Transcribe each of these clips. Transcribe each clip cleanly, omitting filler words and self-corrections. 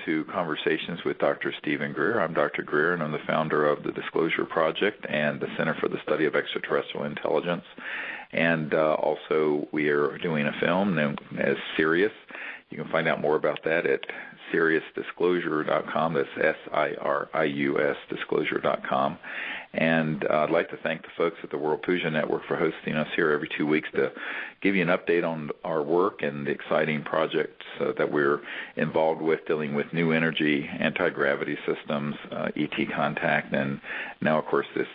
to Conversations with Dr. Stephen Greer. I'm Dr. Greer, and I'm the founder of the Disclosure Project and the Center for the Study of Extraterrestrial Intelligence. And also we are doing a film known as Sirius. You can find out more about that at SiriusDisclosure.com. That's SIRIUS Disclosure.com. And I'd like to thank the folks at the World Puja Network for hosting us here every 2 weeks to give you an update on our work and the exciting projects that we're involved with, dealing with new energy, anti-gravity systems, ET contact, and now, of course, this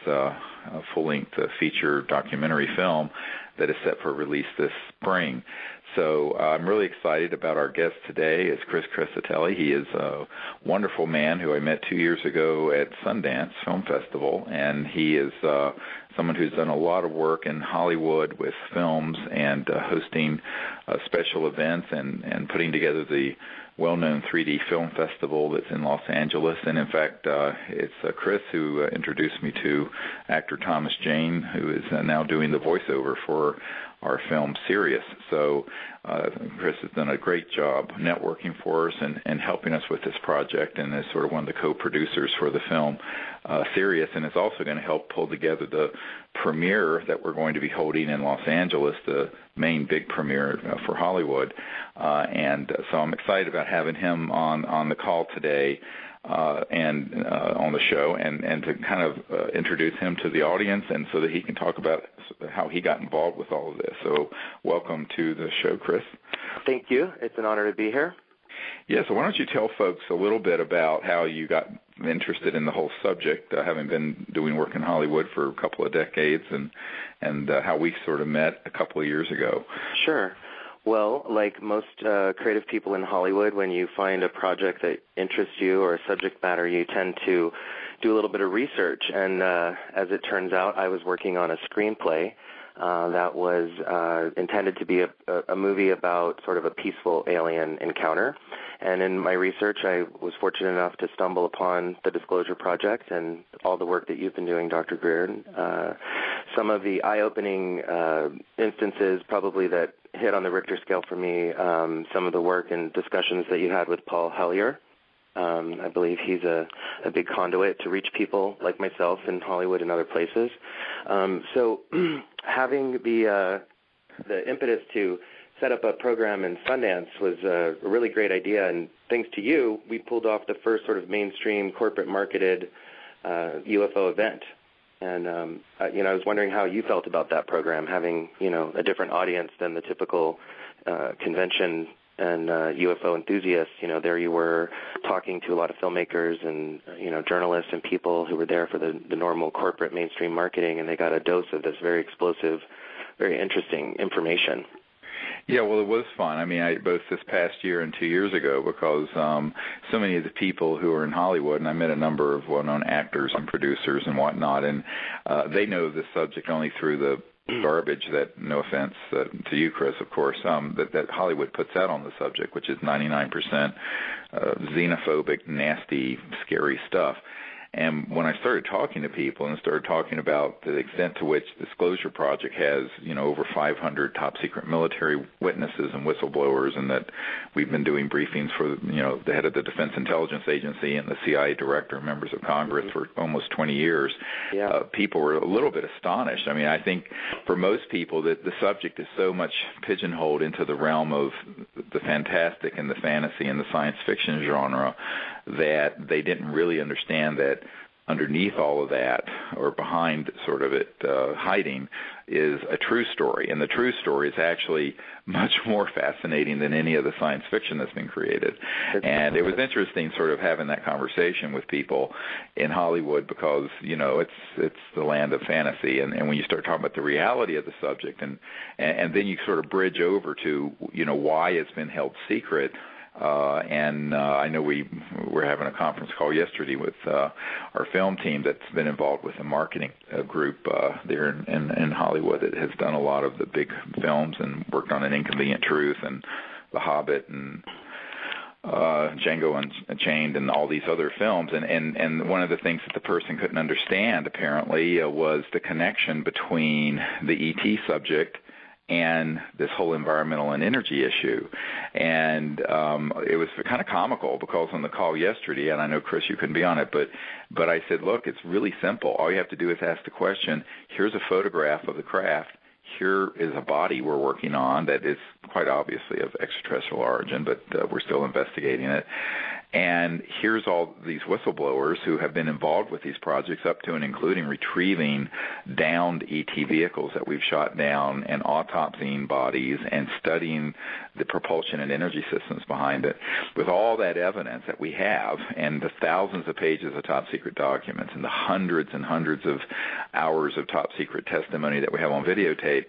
full-length feature documentary film that is set for release this spring. So I'm really excited about our guest today. It's Chris Crescitelli. He is a wonderful man who I met 2 years ago at Sundance Film Festival, and he is someone who's done a lot of work in Hollywood with films and hosting special events and putting together the well-known 3D Film Festival that's in Los Angeles. And, in fact, it's Chris who introduced me to actor Thomas Jane, who is now doing the voiceover for our film Sirius. So Chris has done a great job networking for us and helping us with this project, and is sort of one of the co-producers for the film Sirius, and is also going to help pull together the premiere that we're going to be holding in Los Angeles, the main big premiere for Hollywood. And so I'm excited about having him on the call today and on the show, and to kind of introduce him to the audience, and so that he can talk about how he got involved with all of this. So welcome to the show, Chris. Thank you. It's an honor to be here. Yeah, so why don't you tell folks a little bit about how you got interested in the whole subject, having been doing work in Hollywood for a couple of decades, and how we sort of met a couple of years ago. Sure. Well, like most creative people in Hollywood, when you find a project that interests you or a subject matter, you tend to do a little bit of research. And as it turns out, I was working on a screenplay that was intended to be a movie about sort of a peaceful alien encounter. And in my research, I was fortunate enough to stumble upon the Disclosure Project and all the work that you've been doing, Dr. Greer. Some of the eye-opening instances probably that hit on the Richter scale for me, some of the work and discussions that you had with Paul Hellyer. I believe he's a big conduit to reach people like myself in Hollywood and other places. So having the impetus to set up a program in Sundance was a really great idea, and thanks to you, we pulled off the first sort of mainstream corporate marketed UFO event. And, I was wondering how you felt about that program, having, a different audience than the typical convention and UFO enthusiasts. There you were talking to a lot of filmmakers and, journalists and people who were there for the normal corporate mainstream marketing, and they got a dose of this very explosive, very interesting information. Yeah, well, it was fun. I mean, both this past year and 2 years ago, because so many of the people who are in Hollywood, and I met a number of well-known actors and producers and whatnot, and they know the subject only through the garbage that, no offense to you, Chris, of course, that Hollywood puts out on the subject, which is 99% xenophobic, nasty, scary stuff. And when I started talking to people and started talking about the extent to which Disclosure Project has, over 500 top-secret military witnesses and whistleblowers, and that we've been doing briefings for, the head of the Defense Intelligence Agency and the CIA director, members of Congress for almost 20 years, people were a little bit astonished. I mean, I think for most people that the subject is so much pigeonholed into the realm of the fantastic and the fantasy and the science fiction genre that they didn't really understand that underneath all of that, or behind sort of it hiding, is a true story. And the true story is actually much more fascinating than any of the science fiction that's been created. And it was interesting sort of having that conversation with people in Hollywood, because, it's the land of fantasy. And when you start talking about the reality of the subject, and then you sort of bridge over to, why it's been held secret. I know we were having a conference call yesterday with our film team that's been involved with a marketing group there in Hollywood that has done a lot of the big films and worked on An Inconvenient Truth and The Hobbit and Django Unchained and all these other films. And one of the things that the person couldn't understand, apparently, was the connection between the ET subject and this whole environmental and energy issue. And it was kind of comical because on the call yesterday, and I know, Chris, you couldn't be on it, but I said, look, it's really simple. All you have to do is ask the question, here's a photograph of the craft. Here is a body we're working on that is quite obviously of extraterrestrial origin, but we're still investigating it. And here's all these whistleblowers who have been involved with these projects up to and including retrieving downed ET vehicles that we've shot down and autopsying bodies and studying the propulsion and energy systems behind it. With all that evidence that we have and the thousands of pages of top-secret documents and the hundreds and hundreds of hours of top-secret testimony that we have on videotape,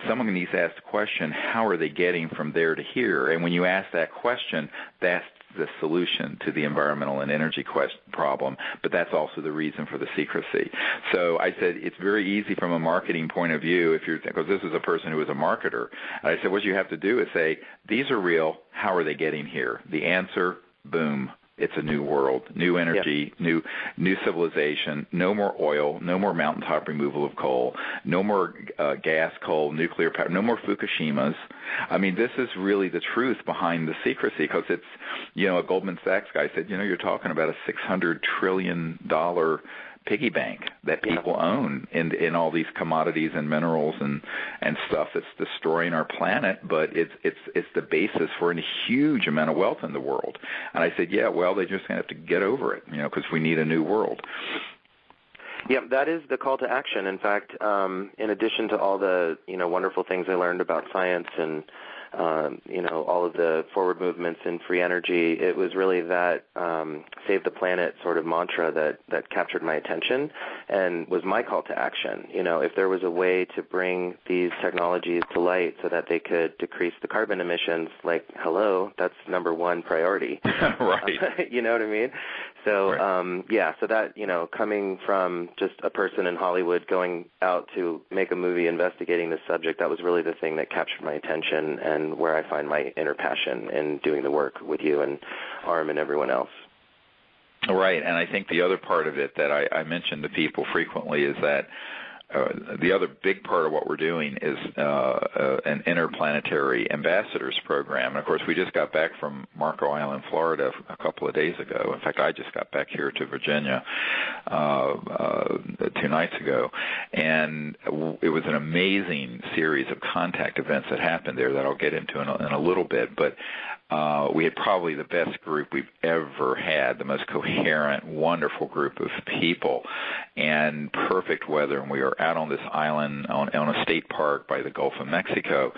someone needs to ask the question, how are they getting from there to here? And when you ask that question, that's the solution to the environmental and energy problem, but that's also the reason for the secrecy. So I said it's very easy from a marketing point of view, because this is a person who is a marketer. And I said what you have to do is say, these are real, how are they getting here? The answer, boom. It's a new world, new energy, new civilization, no more oil, no more mountaintop removal of coal, no more gas, coal, nuclear power, no more Fukushimas. I mean, this is really the truth behind the secrecy, because it's, a Goldman Sachs guy said, you're talking about a $600 trillion piggy bank that people own in all these commodities and minerals and stuff that's destroying our planet, but it's the basis for a huge amount of wealth in the world. And I said, they're just going to have to get over it, because we need a new world. Yeah, that is the call to action. In fact, in addition to all the wonderful things I learned about science and all of the forward movements in free energy, it was really that save the planet sort of mantra that captured my attention and was my call to action. If there was a way to bring these technologies to light so that they could decrease the carbon emissions, hello, that's number one priority. Right. You know what I mean? So, right. So that, coming from just a person in Hollywood going out to make a movie investigating this subject, that was really the thing that captured my attention and where I find my inner passion in doing the work with you and Arm and everyone else. Right, and I think the other part of it that I mention to people frequently is that the other big part of what we're doing is an interplanetary ambassadors program. And, of course, we just got back from Marco Island, Florida a couple of days ago. In fact, I just got back here to Virginia 2 nights ago. And it was an amazing series of contact events that happened there that I'll get into in a little bit. But we had probably the best group we've ever had, the most coherent, wonderful group of people, and perfect weather. And we were out on this island on a state park by the Gulf of Mexico.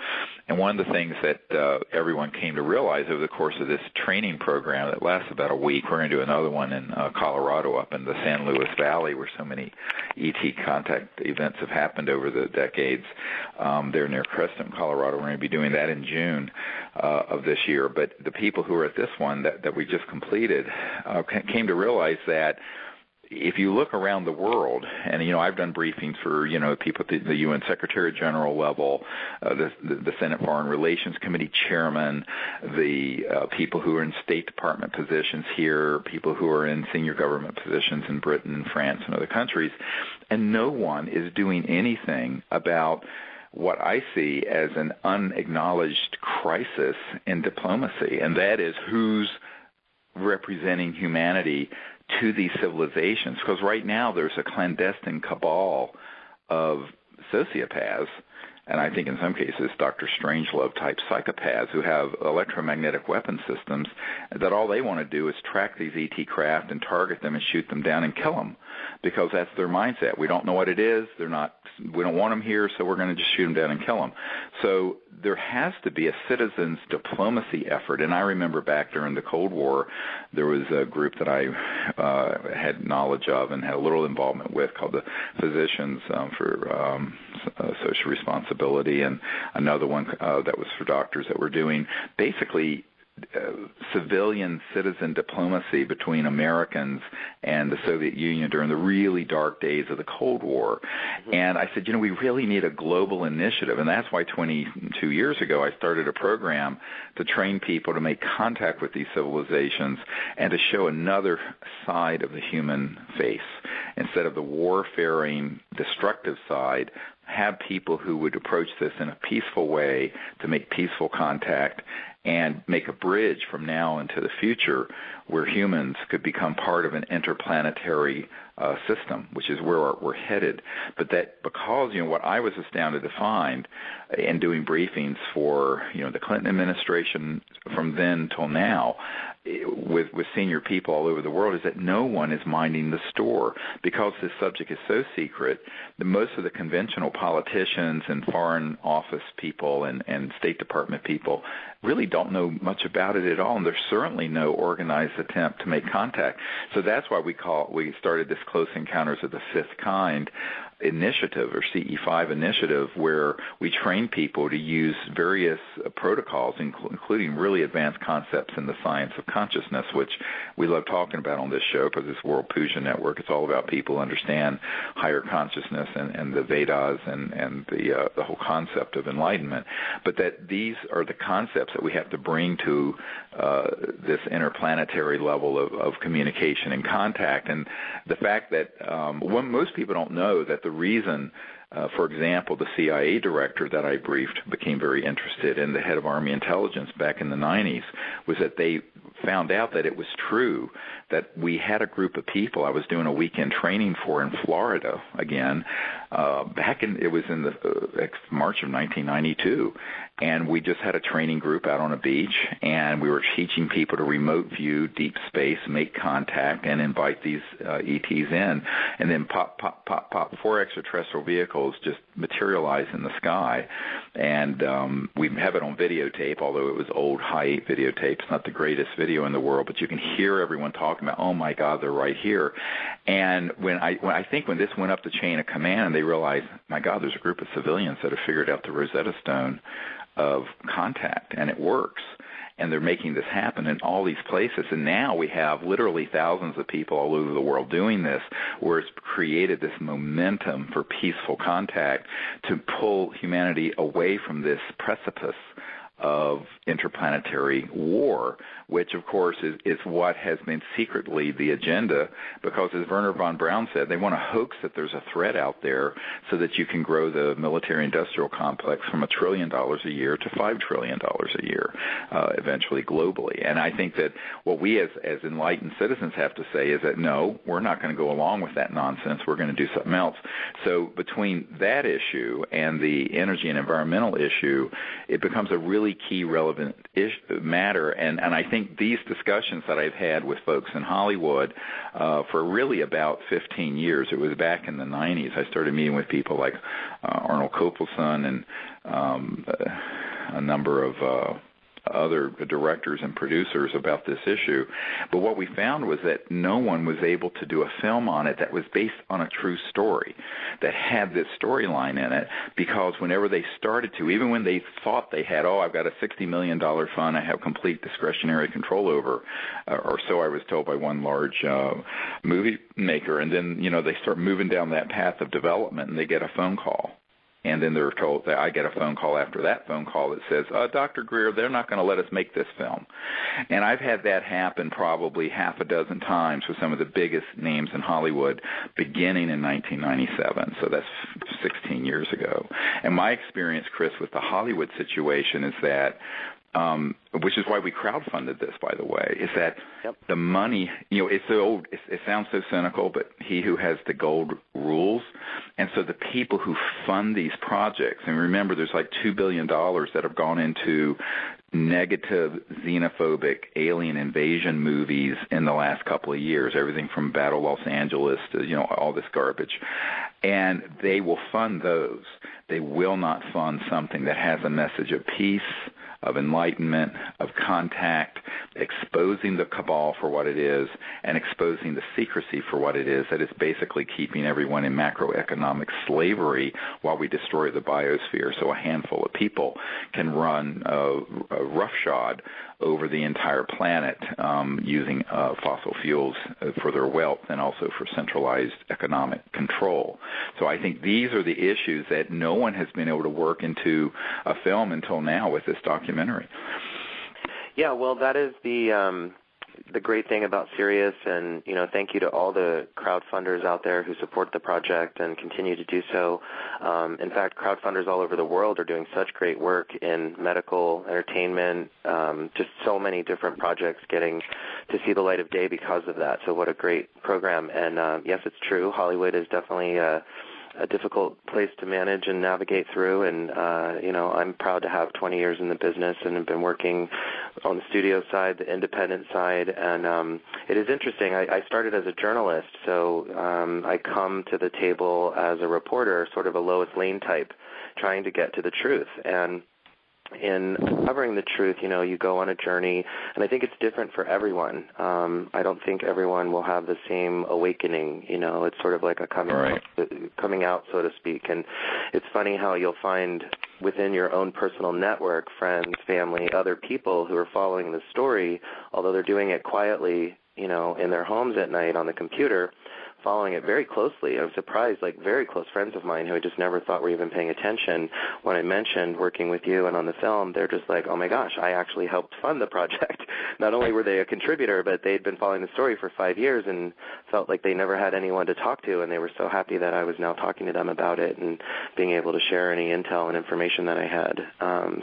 And one of the things that everyone came to realize over the course of this training program that lasts about a week, we're going to do another one in Colorado up in the San Luis Valley where so many ET contact events have happened over the decades. They're near Crescitelli, Colorado. We're going to be doing that in June of this year. But the people who are at this one that we just completed came to realize that if you look around the world, and I've done briefings for people at the UN Secretary General level, the Senate Foreign Relations Committee chairman, the people who are in State Department positions here, people who are in senior government positions in Britain and France and other countries, and no one is doing anything about what I see as an unacknowledged crisis in diplomacy, and that is who's representing humanity to these civilizations. Because right now there's a clandestine cabal of sociopaths, and I think in some cases Dr. Strangelove-type psychopaths who have electromagnetic weapon systems that all they want to do is track these ET craft and target them and shoot them down and kill them, because that's their mindset. We don't know what it is. We don't want them here, so we're going to just shoot them down and kill them. So there has to be a citizens' diplomacy effort. And I remember back during the Cold War, there was a group that I had knowledge of and had a little involvement with called the Physicians for Social Responsibility, and another one that was for doctors that were doing basically civilian citizen diplomacy between Americans and the Soviet Union during the really dark days of the Cold War. Mm-hmm. And I said, we really need a global initiative. And that's why 22 years ago I started a program to train people to make contact with these civilizations and to show another side of the human face. Instead of the warfaring, destructive side, have people who would approach this in a peaceful way to make peaceful contact and make a bridge from now into the future where humans could become part of an interplanetary system, which is where we're headed. But that because, what I was astounded to find in doing briefings for, the Clinton administration from then till now with senior people all over the world is that no one is minding the store because this subject is so secret that most of the conventional politicians and foreign office people and State Department people really don't know much about it at all, and there's certainly no organized attempt to make contact. So that's why we started this Close Encounters of the Fifth Kind initiative, or CE5 initiative, where we train people to use various protocols, including really advanced concepts in the science of consciousness, which we love talking about on this show because this World Puja Network, it's all about people who understand higher consciousness and the Vedas and the whole concept of enlightenment. But that these are the concepts that we have to bring to this interplanetary level of communication and contact. And the fact that most people don't know that the reason, for example, the CIA director that I briefed became very interested in, the head of Army Intelligence back in the 90s, was that they found out that it was true that we had a group of people I was doing a weekend training for in Florida again, it was in the March of 1992, and we just had a training group out on a beach, and we were teaching people to remote view deep space, make contact, and invite these ETs in, and then pop, 4 extraterrestrial vehicles just materialize in the sky, and we have it on videotape, although it was old high videotape. It's not the greatest video in the world, but you can hear everyone talking about, oh my God, they're right here. And I think when this went up the chain of command, they realized, my God, there's a group of civilians that have figured out the Rosetta Stone of contact, and it works. And they're making this happen in all these places. And now we have literally thousands of people all over the world doing this, where it's created this momentum for peaceful contact to pull humanity away from this precipice of interplanetary war, which, of course, is what has been secretly the agenda, because, as Werner von Braun said, they want to hoax that there's a threat out there so that you can grow the military-industrial complex from $1 trillion a year to $5 trillion a year, eventually globally. And I think that what we as enlightened citizens have to say is that, no, we're not going to go along with that nonsense. We're going to do something else. So between that issue and the energy and environmental issue, it becomes a really key relevant matter, and I think these discussions that I've had with folks in Hollywood for really about 15 years, it was back in the 90s, I started meeting with people like Arnold Kopelson and a number of other directors and producers about this issue. But what we found was that no one was able to do a film on it that was based on a true story, that had this storyline in it, because whenever they started to, even when they thought they had, I've got a $60 million fund I have complete discretionary control over, or so I was told by one large movie maker, and then, they start moving down that path of development and they get a phone call. And then they're told that I get a phone call after that phone call that says, Dr. Greer, they're not going to let us make this film. And I've had that happen probably half a dozen times with some of the biggest names in Hollywood beginning in 1997. So that's 16 years ago. And my experience, Chris, with the Hollywood situation is that which is why we crowdfunded this, by the way, is that the money, it's so old, it sounds so cynical, but he who has the gold rules. And so the people who fund these projects, and remember there's like $2 billion that have gone into negative, xenophobic, alien invasion movies in the last couple of years, everything from Battle Los Angeles to, all this garbage. And they will fund those. They will not fund something that has a message of peace, of enlightenment, of contact, exposing the cabal for what it is, and exposing the secrecy for what it is, that is basically keeping everyone in macroeconomic slavery while we destroy the biosphere so a handful of people can run roughshod over the entire planet using fossil fuels for their wealth and also for centralized economic control. So I think these are the issues that no one has been able to work into a film until now with this documentary. Yeah, well, that is the the great thing about Sirius, and, thank you to all the crowdfunders out there who support the project and continue to do so. In fact, crowdfunders all over the world are doing such great work in medical, entertainment, just so many different projects getting to see the light of day because of that. So what a great program. And yes, it's true. Hollywood is definitely a difficult place to manage and navigate through, and I'm proud to have 20 years in the business and have been working on the studio side, the independent side, and it is interesting. I started as a journalist, so I come to the table as a reporter, sort of a Lois Lane type, trying to get to the truth. And in uncovering the truth, you go on a journey, and I think it's different for everyone. I don't think everyone will have the same awakening. It's sort of like a coming out, so to speak. And it's funny how you'll find within your own personal network, friends, family, other people who are following the story, although they're doing it quietly, in their homes at night on the computer, following it very closely. I was surprised, very close friends of mine who I just never thought were even paying attention. When I mentioned working with you and on the film, they're just like, oh my gosh, I actually helped fund the project. Not only were they a contributor, but they'd been following the story for 5 years and felt like they never had anyone to talk to, and they were so happy that I was now talking to them about it and being able to share any intel and information that I had.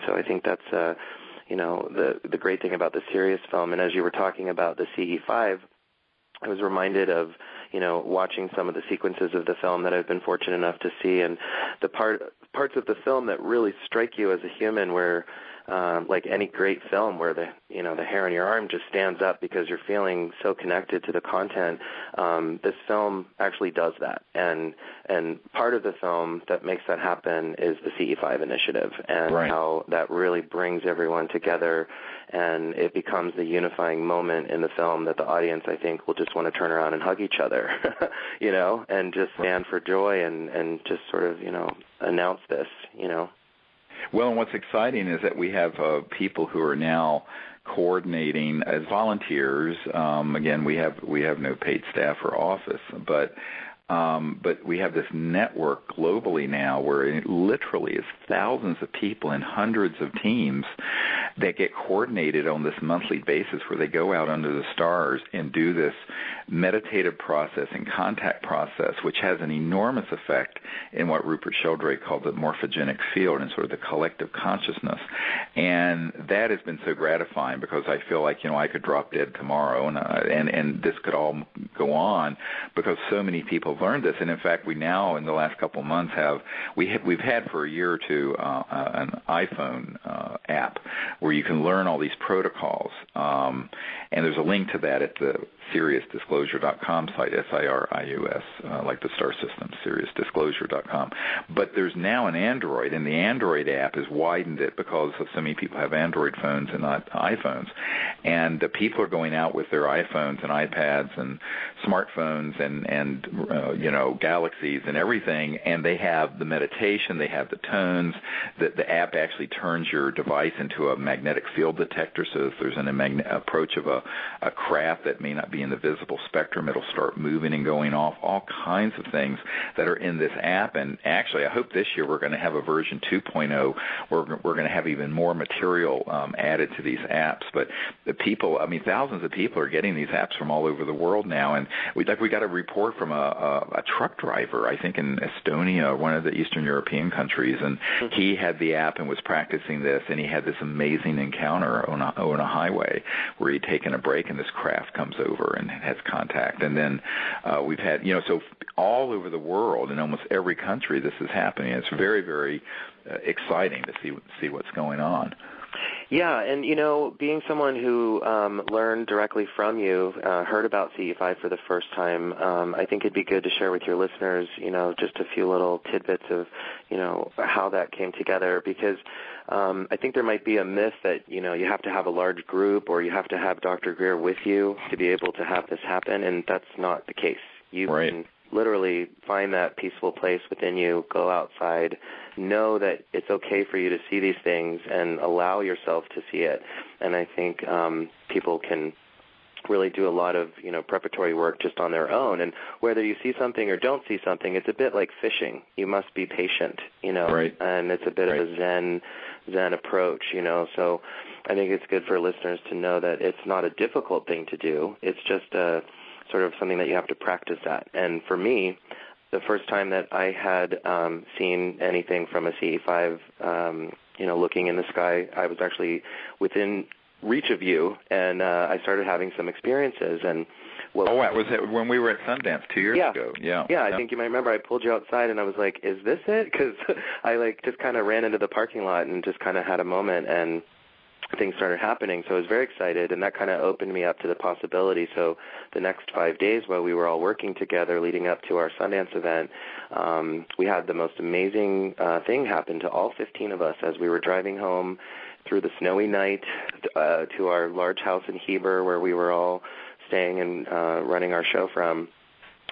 So I think that's the great thing about the Sirius film. And as you were talking about the CE5, I was reminded of, watching some of the sequences of the film that I've been fortunate enough to see, and the parts of the film that really strike you as a human, where like any great film where the hair on your arm just stands up because you're feeling so connected to the content. This film actually does that, and part of the film that makes that happen is the CE5 initiative, and how that really brings everyone together, and it becomes the unifying moment in the film that the audience, I think, will just want to turn around and hug each other, and just stand for joy and just sort of, announce this, Well, and what's exciting is that we have people who are now coordinating as volunteers. Again, we have no paid staff or office, but we have this network globally now where it literally is thousands of people and hundreds of teams that get coordinated on this monthly basis, where they go out under the stars and do this meditative process and contact process, which has an enormous effect in what Rupert Sheldrake called the morphogenic field and sort of the collective consciousness. And that has been so gratifying, because I feel like, I could drop dead tomorrow, and this could all go on, because so many people have learned this. And in fact, we now, in the last couple of months, we've had for a year or two an iPhone app where you can learn all these protocols. And there's a link to that at the SiriusDisclosure.com site, SIRIUS, like the star system, SiriusDisclosure.com. But there's now an Android, and the Android app has widened it because so many people have Android phones and not iPhones. And the people are going out with their iPhones and iPads and smartphones and Galaxies and everything, and they have the meditation, they have the tones. The app actually turns your device into a magnetic field detector, so if there's an approach of a craft that may not be in the visible spectrum, it'll start moving and going off, all kinds of things that are in this app. And actually, I hope this year we're going to have a version 2.0 where we're going to have even more material added to these apps. But the people, thousands of people are getting these apps from all over the world now. And we got a report from a truck driver, I think in Estonia, one of the Eastern European countries, and he had the app and was practicing this, and he had this amazing encounter on a highway where he'd taken a break and this craft comes over and has contact. And then we've had, so all over the world, in almost every country, this is happening. It's very, very exciting to see what's going on. Yeah, and being someone who learned directly from you, heard about CE5 for the first time, I think it'd be good to share with your listeners, just a few little tidbits of, how that came together, because I think there might be a myth that, you have to have a large group or you have to have Dr. Greer with you to be able to have this happen, and that's not the case. You can literally find that peaceful place within you, go outside, know that it's okay for you to see these things and allow yourself to see it. And I think people can really do a lot of, preparatory work just on their own. And whether you see something or don't see something, it's a bit like fishing. You must be patient, and it's a bit of a Zen approach, So I think it's good for listeners to know that it's not a difficult thing to do. It's just sort of something that you have to practice at. And for me, the first time that I had seen anything from a CE5, looking in the sky, I was actually within reach of you, and I started having some experiences. And was it when we were at Sundance 2 years ago? Yeah. Yeah, I think you might remember I pulled you outside, and I was like, is this it? Because I just kind of ran into the parking lot and just kind of had a moment, and things started happening. So I was very excited, and that kind of opened me up to the possibility. So the next 5 days while we were all working together leading up to our Sundance event, we had the most amazing thing happen to all 15 of us as we were driving home through the snowy night to our large house in Heber where we were all staying and running our show from.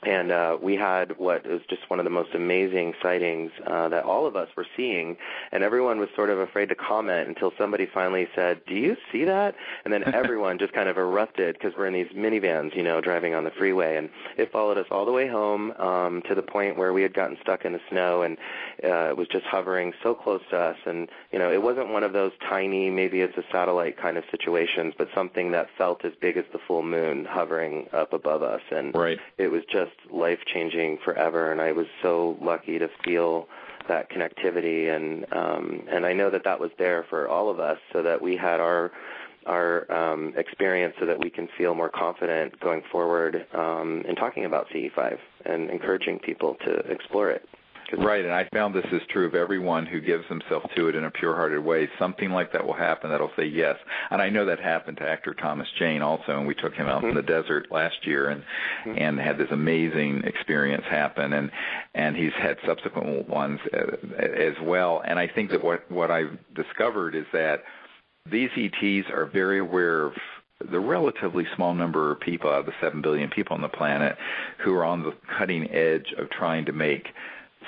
And we had what was just one of the most amazing sightings that all of us were seeing, and everyone was sort of afraid to comment until somebody finally said, "Do you see that?" And then everyone just kind of erupted because we're in these minivans, driving on the freeway, and it followed us all the way home to the point where we had gotten stuck in the snow, and it was just hovering so close to us. And, it wasn't one of those tiny, maybe it's a satellite kind of situations, but something that felt as big as the full moon hovering up above us. And It was just life-changing forever, and I was so lucky to feel that connectivity, and I know that was there for all of us, so that we had our experience, so that we can feel more confident going forward in talking about CE5 and encouraging people to explore it. Right, and I found this is true of everyone who gives themselves to it in a pure-hearted way. Something like that will happen that'll say yes. And I know that happened to actor Thomas Jane also, and we took him out in the desert last year and had this amazing experience happen, and he's had subsequent ones as well. And I think that what I've discovered is that these ETs are very aware of the relatively small number of people out of the 7 billion people on the planet who are on the cutting edge of trying to make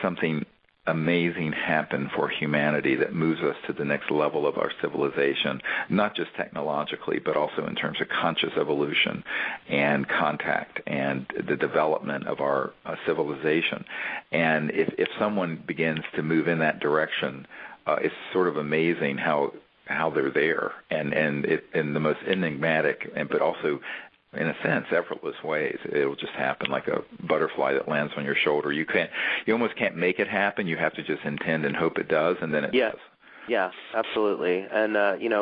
something amazing happen for humanity that moves us to the next level of our civilization, not just technologically, but also in terms of conscious evolution and contact and the development of our civilization. And if someone begins to move in that direction, it's sort of amazing how they're there, and in the most enigmatic but also, in a sense, effortless ways. It'll just happen like a butterfly that lands on your shoulder. You almost can't make it happen. You have to just intend and hope it does, and then it does. Yeah, absolutely. And,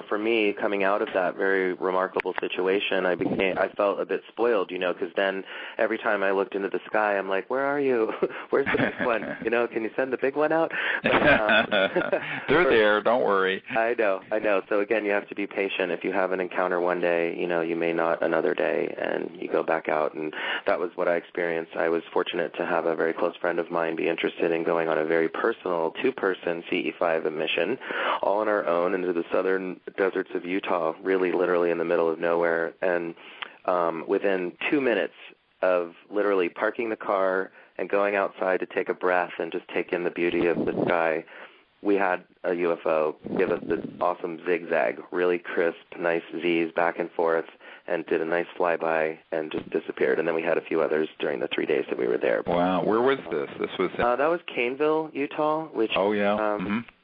for me, coming out of that very remarkable situation, I felt a bit spoiled, because then every time I looked into the sky, I'm like, where are you? Where's the big one? Can you send the big one out? But, they're there, don't worry. I know. So, again, you have to be patient. If you have an encounter one day, you may not another day, and you go back out. And that was what I experienced. I was fortunate to have a very close friend of mine be interested in going on a very personal 2-person CE5 mission, all on our own into the southern deserts of Utah, really literally in the middle of nowhere. And within 2 minutes of literally parking the car and going outside to take a breath and just take in the beauty of the sky, we had a UFO give us this awesome zigzag, really crisp, nice Z's back and forth, and did a nice flyby and just disappeared. And then we had a few others during the 3 days that we were there. Wow. Where was this? This was that was Caneville, Utah, which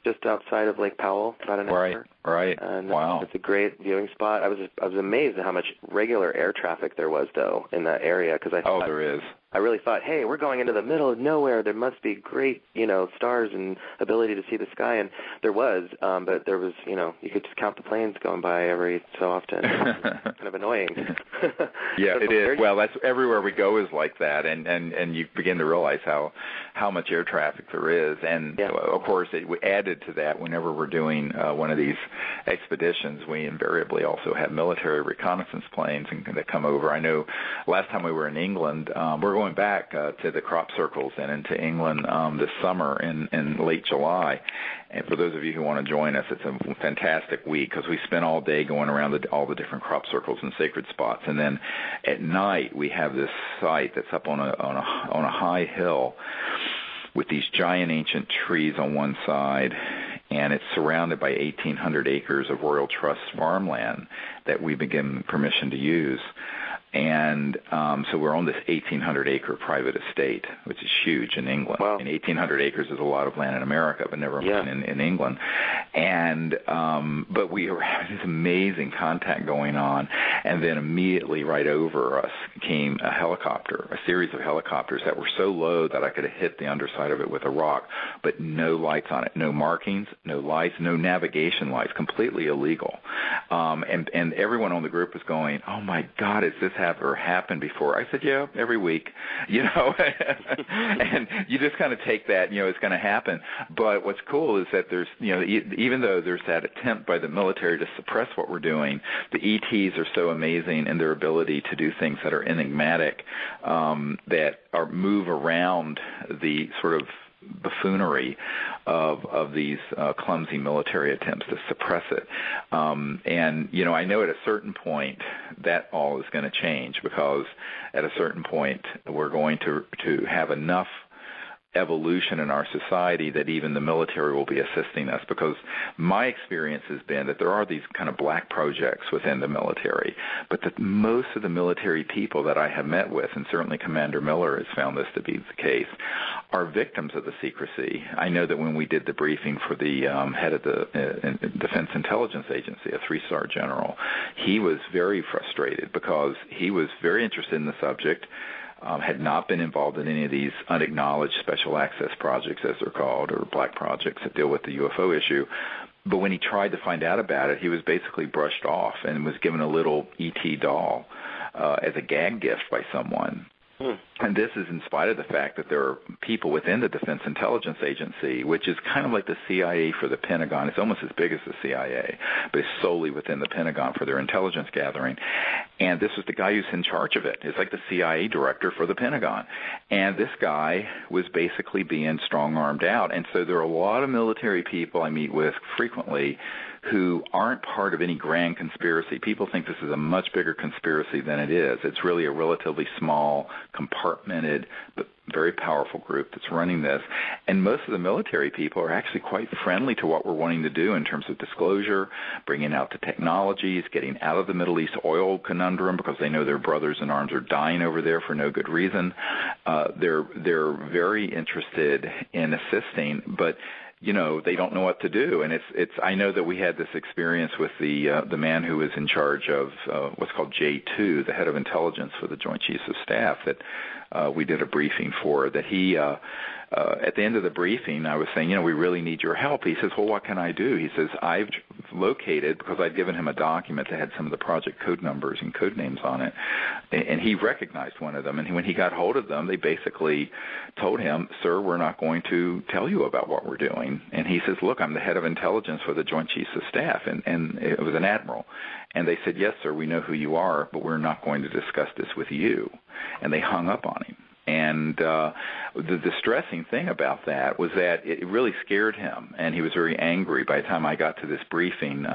just outside of Lake Powell, about an hour. Right. And wow. It's a great viewing spot. I was amazed at how much regular air traffic there was, though, in that area. Cause there is. I really thought, hey, we're going into the middle of nowhere. There must be great, stars and ability to see the sky. And there was, but there was, you could just count the planes going by every so often. Kind of annoying. Yeah, it is. Well, that's everywhere we go is like that. And you begin to realize how much air traffic there is. And, of course, we added to that whenever we're doing one of these expeditions, we invariably also have military reconnaissance planes that come over. I know last time we were in England, we're going back to the crop circles and into England this summer in late July. And for those of you who want to join us, it's a fantastic week because we spend all day going around all the different crop circles and sacred spots. And then at night we have this site that's up on a high hill with these giant ancient trees on one side, and it's surrounded by 1,800 acres of Royal Trust farmland that we been given permission to use. And so we're on this 1,800-acre private estate, which is huge in England. Wow. And 1,800 acres is a lot of land in America, but never mind in England. And but we were having this amazing contact going on, and then immediately right over us came a series of helicopters that were so low that I could have hit the underside of it with a rock, but no lights on it, no markings, no lights, no navigation lights, completely illegal. And everyone on the group was going, "Oh my God, has this ever happened before?" I said, "Yeah, every week," and you just kind of take that, it's going to happen. But what's cool is that there's, even though there's that attempt by the military to suppress what we're doing, the ETs are so amazing in their ability to do things that are enigmatic, that move around the sort of buffoonery of these clumsy military attempts to suppress it. And, I know at a certain point that all is going to change, because at a certain point we're going to have enough evolution in our society that even the military will be assisting us, because my experience has been that there are these kind of black projects within the military, but that most of the military people that I have met with, and certainly Commander Miller has found this to be the case, are victims of the secrecy. I know that when we did the briefing for the head of the Defense Intelligence Agency, a 3-star general, he was very frustrated because he was very interested in the subject, had not been involved in any of these unacknowledged special access projects, as they're called, or black projects that deal with the UFO issue. But when he tried to find out about it, he was basically brushed off and was given a little ET doll as a gag gift by someone. And this is in spite of the fact that there are people within the Defense Intelligence Agency, which is kind of like the CIA for the Pentagon. It's almost as big as the CIA, but it's solely within the Pentagon for their intelligence gathering. And this was the guy who's in charge of it. It's like the CIA director for the Pentagon. And this guy was basically being strong-armed out. And so there are a lot of military people I meet with frequently who aren't part of any grand conspiracy. People think this is a much bigger conspiracy than it is. It's really a relatively small, compartmented, but very powerful group that's running this. And most of the military people are actually quite friendly to what we're wanting to do in terms of disclosure, bringing out the technologies, getting out of the Middle East oil conundrum, because they know their brothers in arms are dying over there for no good reason. They're very interested in assisting, but they don't know what to do. And I know that we had this experience with the man who was in charge of what's called J2, the head of intelligence for the Joint Chiefs of Staff, that we did a briefing for, that he at the end of the briefing, I was saying, we really need your help. He says, well, what can I do? He says, I've located, because I'd given him a document that had some of the project code numbers and code names on it, and he recognized one of them. And when he got hold of them, they basically told him, sir, we're not going to tell you about what we're doing. And he says, look, I'm the head of intelligence for the Joint Chiefs of Staff, and it was an admiral. And they said, yes, sir, we know who you are, but we're not going to discuss this with you. And they hung up on him. And the distressing thing about that was that it really scared him, and he was very angry. By the time I got to this briefing,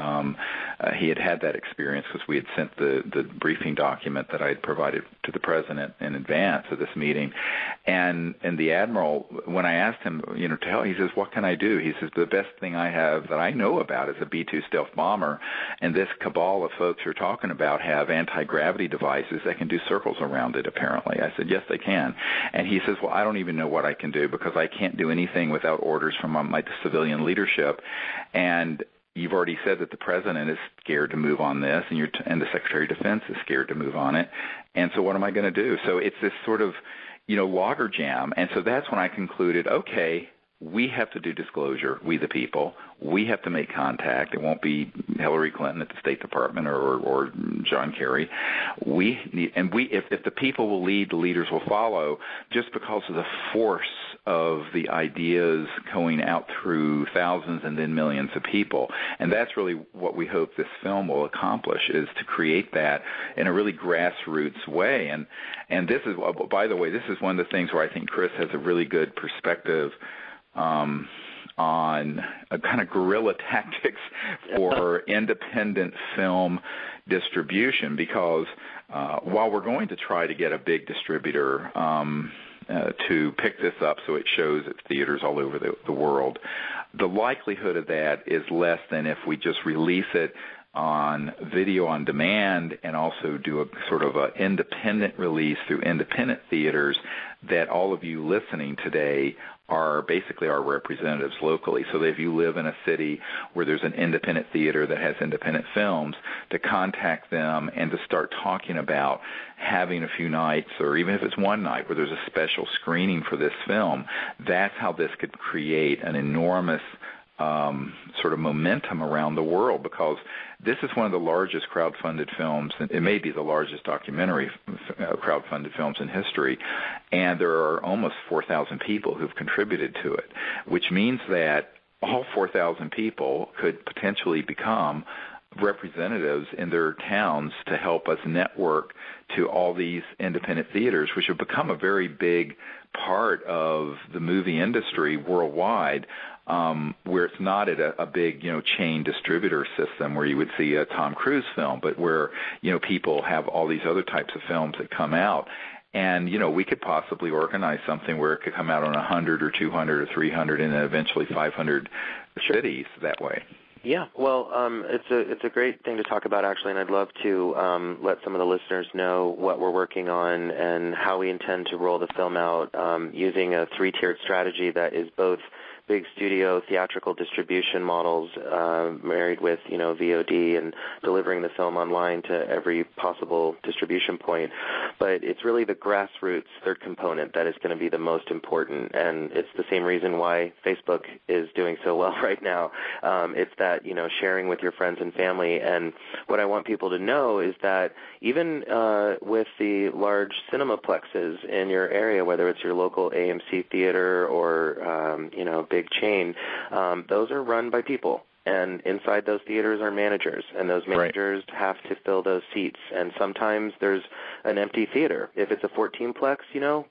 he had that experience, because we had sent the briefing document that I had provided to the president in advance of this meeting. And the admiral, when I asked him, to help, he says, what can I do? He says, the best thing I have that I know about is a B-2 stealth bomber, and this cabal of folks you're talking about have anti-gravity devices that can do circles around it, apparently. I said, yes, they can. And he says, well, I don't even know what I can do, because I can't do anything without orders from my civilian leadership. And you've already said that the president is scared to move on this, and the Secretary of Defense is scared to move on it. And so what am I going to do? So it's this sort of, logger jam. And so that's when I concluded, okay, we have to do disclosure, we the people. We have to make contact. It won't be Hillary Clinton at the State Department or John Kerry. If the people will lead, the leaders will follow, just because of the force of the ideas going out through thousands and then millions of people. And that's really what we hope this film will accomplish, is to create that in a really grassroots way. And this is, by the way, this is one of the things where I think Chris has a really good perspective on a kind of guerrilla tactics for independent film distribution, because while we're going to try to get a big distributor to pick this up so it shows at theaters all over the world, the likelihood of that is less than if we just release it on video on demand and also do a sort of an independent release through independent theaters that all of you listening today are basically our representatives locally. So that if you live in a city where there's an independent theater that has independent films, to contact them and to start talking about having a few nights, or even if it's one night where there's a special screening for this film, that's how this could create an enormous sort of momentum around the world, because this is one of the largest crowdfunded films, it may be the largest documentary crowdfunded films in history, and there are almost 4,000 people who've contributed to it, which means that all 4,000 people could potentially become representatives in their towns to help us network to all these independent theaters, which have become a very big part of the movie industry worldwide, where it's not at a big, chain distributor system where you would see a Tom Cruise film, but where, people have all these other types of films that come out. And, we could possibly organize something where it could come out on 100 or 200 or 300 and then eventually 500 cities that way. Yeah, well, it's a great thing to talk about, actually, and I'd love to let some of the listeners know what we're working on and how we intend to roll the film out using a three-tiered strategy that is both big studio theatrical distribution models married with, VOD and delivering the film online to every possible distribution point. But it's really the grassroots third component that is going to be the most important, and it's the same reason why Facebook is doing so well right now. It's that, sharing with your friends and family. And what I want people to know is that even with the large cinemaplexes in your area, whether it's your local AMC theater or, big chain, those are run by people. And inside those theaters are managers, and those managers have to fill those seats. And sometimes there's an empty theater. If it's a 14-plex,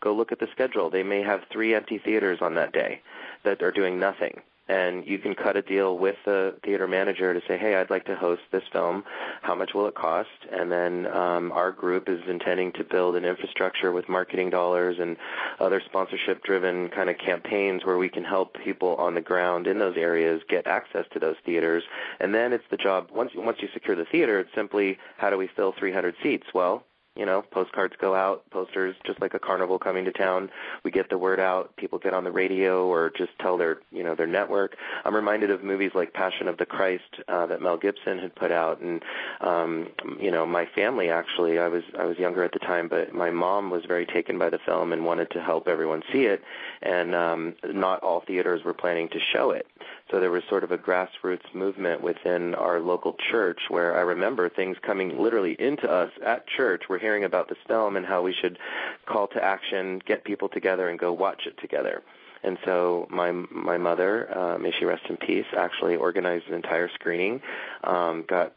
go look at the schedule. They may have 3 empty theaters on that day that are doing nothing. And you can cut a deal with the theater manager to say, hey, I'd like to host this film. How much will it cost? And then our group is intending to build an infrastructure with marketing dollars and other sponsorship-driven kind of campaigns where we can help people on the ground in those areas get access to those theaters. And then it's the job, once you secure the theater, it's simply how do we fill 300 seats? Well, postcards go out, posters, just like a carnival coming to town. We get the word out. People get on the radio or just tell their network. I'm reminded of movies like Passion of the Christ that Mel Gibson had put out. And, my family, actually, I was younger at the time, but my mom was very taken by the film and wanted to help everyone see it. And not all theaters were planning to show it. So there was sort of a grassroots movement within our local church where I remember things coming literally into us at church. We're hearing about this film and how we should call to action, get people together, and go watch it together. And so my mother, may she rest in peace, actually organized an entire screening,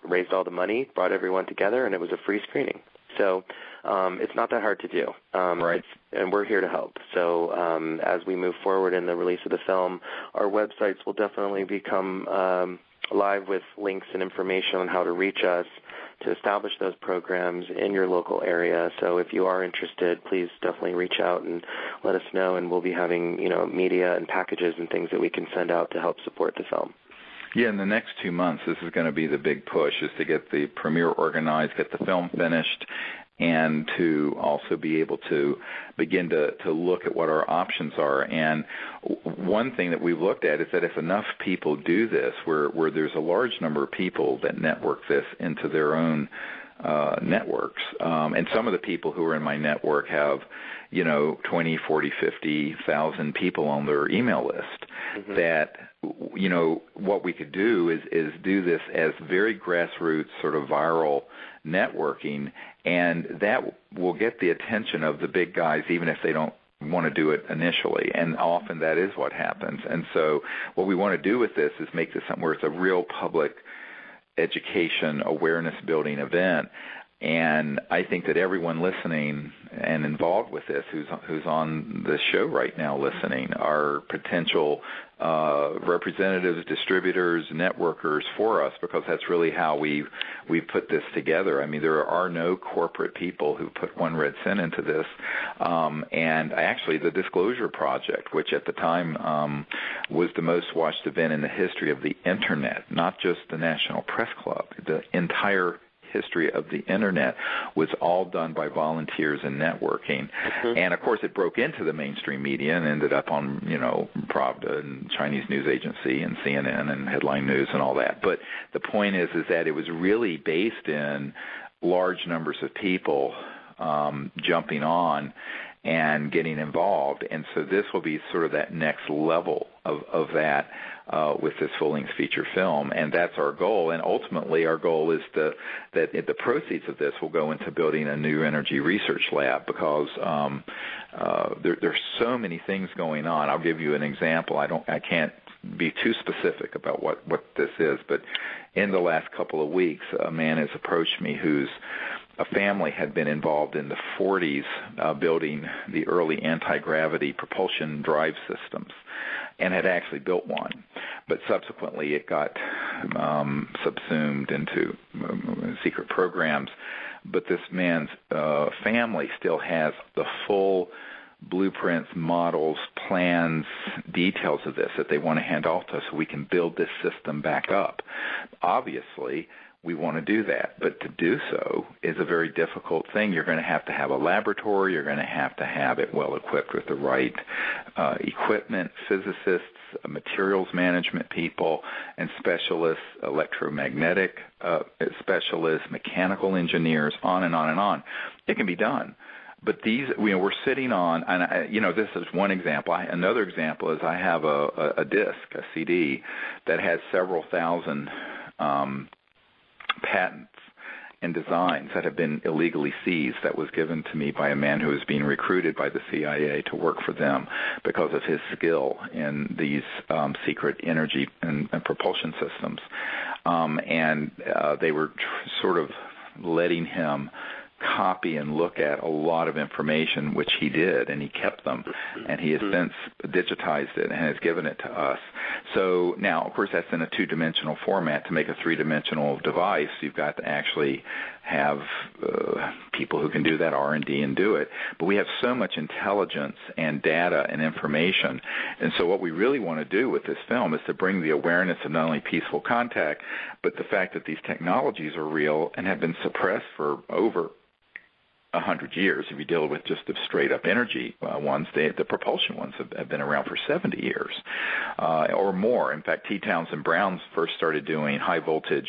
raised all the money, brought everyone together, and it was a free screening. So it's not that hard to do. Right. And we're here to help. So as we move forward in the release of the film, our websites will definitely become live with links and information on how to reach us to establish those programs in your local area. So if you are interested, please definitely reach out and let us know, and we'll be having, media and packages and things that we can send out to help support the film. Yeah, in the next 2 months, this is going to be the big push, is to get the premiere organized, get the film finished, and to also be able to begin to look at what our options are. And one thing that we've looked at is that if enough people do this, where there's a large number of people that network this into their own networks, and some of the people who are in my network have 20, 40, 50,000 people on their email list, that what we could do is do this as very grassroots sort of viral networking, and that will get the attention of the big guys even if they don't want to do it initially, and often that is what happens. And so what we want to do with this is make this something where it's a real public education, awareness-building event. And I think that everyone listening and involved with this, who's on the show right now listening, are potential representatives, distributors, networkers for us, because that's really how we put this together. I mean, there are no corporate people who put one red cent into this. And actually, the Disclosure Project, which at the time was the most watched event in the history of the Internet, not just the National Press Club, the entire history of the Internet, was all done by volunteers and networking. Mm-hmm. And of course it broke into the mainstream media and ended up on, Pravda and Chinese News Agency and CNN and Headline News and all that. But the point is that it was really based in large numbers of people jumping on and getting involved. And so this will be sort of that next level of that with this full-length feature film, and that's our goal. And ultimately, our goal is that the proceeds of this will go into building a new energy research lab, because there's so many things going on. I'll give you an example. I can't be too specific about what this is, but in the last couple of weeks, a man has approached me whose a family had been involved in the 40s building the early anti-gravity propulsion drive systems, and had actually built one. But subsequently it got subsumed into secret programs. But this man's family still has the full blueprints, models, plans, details of this that they want to hand off to us so we can build this system back up. Obviously, we want to do that, but to do so is a very difficult thing. You're going to have a laboratory. You're going to have it well equipped with the right equipment, physicists, materials management people, and specialists, electromagnetic specialists, mechanical engineers, on and on and on. It can be done. But these, we're sitting on, and this is one example. Another example is I have a disc, a CD, that has several thousand patents and designs that have been illegally seized, that was given to me by a man who was being recruited by the CIA to work for them because of his skill in these secret energy and propulsion systems. And they were sort of letting him copy and look at a lot of information, which he did, and he kept them, and he has since digitized it and has given it to us. So now, of course, that's in a two-dimensional format. To make a three-dimensional device, you've got to actually have people who can do that R&D and do it. But we have so much intelligence and data and information, and so what we really want to do with this film is to bring the awareness of not only peaceful contact, but the fact that these technologies are real and have been suppressed for over 100 years. If you deal with just the straight-up energy ones, the propulsion ones have been around for 70 years or more. In fact, T. Townsend Brown first started doing high-voltage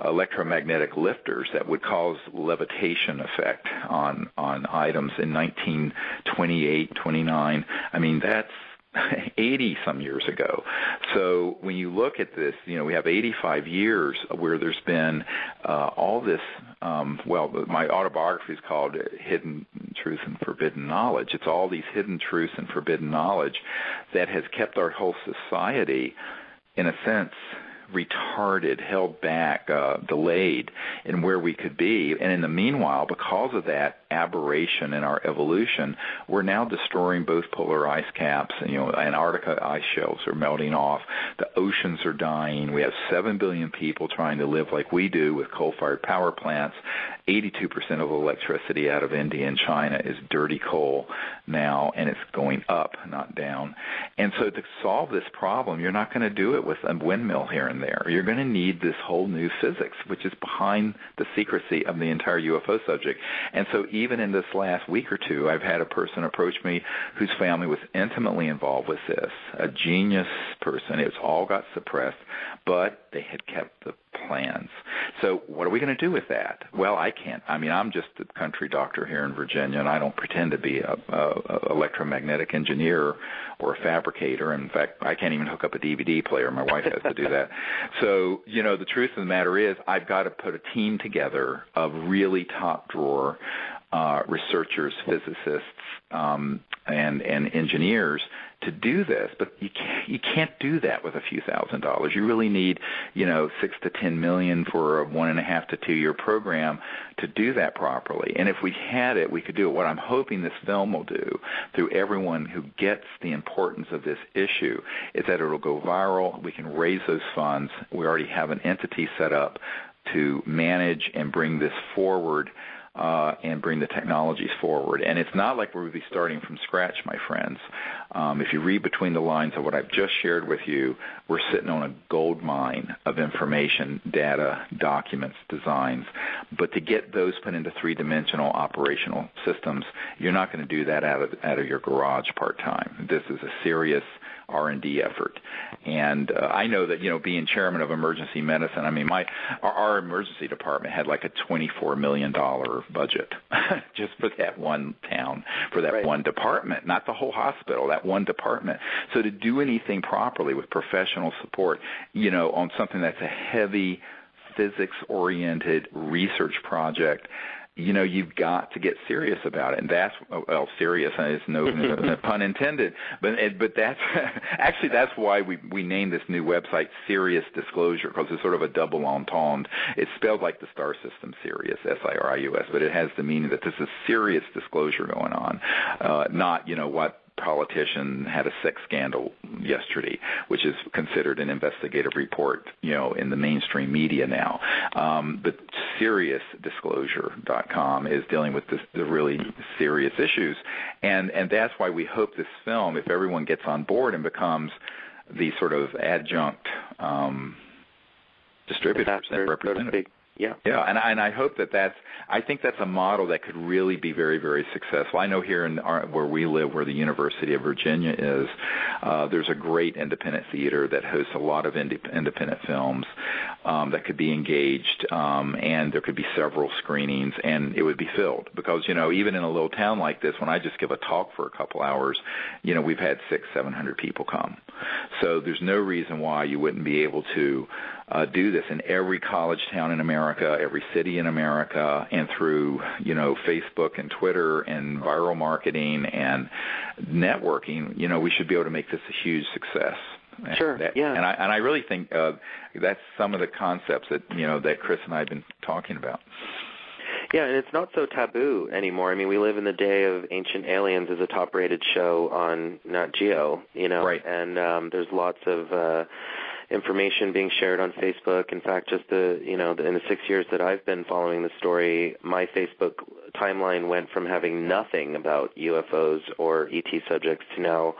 electromagnetic lifters that would cause levitation effect on items in 1928, 29. I mean, that's 80-some years ago. So when you look at this, we have 85 years where there's been all this, my autobiography is called Hidden Truth and Forbidden Knowledge. It's all these hidden truths and forbidden knowledge that has kept our whole society, in a sense, retarded, held back, delayed in where we could be. And in the meanwhile, because of that aberration in our evolution, we're now destroying both polar ice caps. Antarctica ice shelves are melting off. The oceans are dying. We have 7 billion people trying to live like we do with coal-fired power plants. 82% of electricity out of India and China is dirty coal now, and it's going up, not down. And so to solve this problem, you're not going to do it with a windmill here and there. You're going to need this whole new physics, which is behind the secrecy of the entire UFO subject. And so even in this last week or two, I've had a person approach me whose family was intimately involved with this, a genius person. It's all got suppressed, but they had kept the plans. So what are we going to do with that? Well, I can't. I mean, I'm just a country doctor here in Virginia, and I don't pretend to be a electromagnetic engineer or a fabricator. In fact, I can't even hook up a DVD player. My wife has to do that. So, the truth of the matter is I've got to put a team together of really top-drawer researchers, physicists, and engineers to do this, but you can't do that with a few $1,000s. You really need, $6 to $10 $10 million for a 1.5 to 2 year program to do that properly. And if we had it, we could do it. What I'm hoping this film will do through everyone who gets the importance of this issue is that it'll go viral. We can raise those funds. We already have an entity set up to manage and bring this forward and bring the technologies forward. And it's not like we'll be starting from scratch, my friends. If you read between the lines of what I've just shared with you, we're sitting on a gold mine of information, data, documents, designs. But to get those put into three-dimensional operational systems, you're not going to do that out of your garage part-time. This is a serious R&D effort. And I know that, being chairman of emergency medicine, I mean, our emergency department had like a $24 million budget just for that one town, for that one department, not the whole hospital, that one department. So to do anything properly with professional support, on something that's a heavy physics-oriented research project, you've got to get serious about it. And that's, serious is no pun intended, but that's actually, that's why we named this new website Sirius Disclosure, because it's sort of a double entendre. It's spelled like the star system Sirius, Sirius, but it has the meaning that this is serious disclosure going on, not, what politician had a sex scandal yesterday, which is considered an investigative report, in the mainstream media now. But SeriousDisclosure.com is dealing with the really serious issues, and that's why we hope this film, if everyone gets on board and becomes the sort of adjunct distributors and representatives. Yeah, and I hope I think that's a model that could really be very, very successful. I know here where we live, where the University of Virginia is, there's a great independent theater that hosts a lot of independent films that could be engaged, and there could be several screenings, and it would be filled because, even in a little town like this, when I just give a talk for a couple hours, we've had 600-700 people come. So there's no reason why you wouldn't be able to do this in every college town in America, every city in America, and through, Facebook and Twitter and viral marketing and networking, we should be able to make this a huge success. Sure, And I really think that's some of the concepts that, that Chris and I have been talking about. Yeah, and it's not so taboo anymore. I mean, we live in the day of Ancient Aliens as a top-rated show on Nat Geo, Right. And there's lots of information being shared on Facebook. In fact, just in the 6 years that I've been following the story, my Facebook timeline went from having nothing about UFOs or ET subjects to now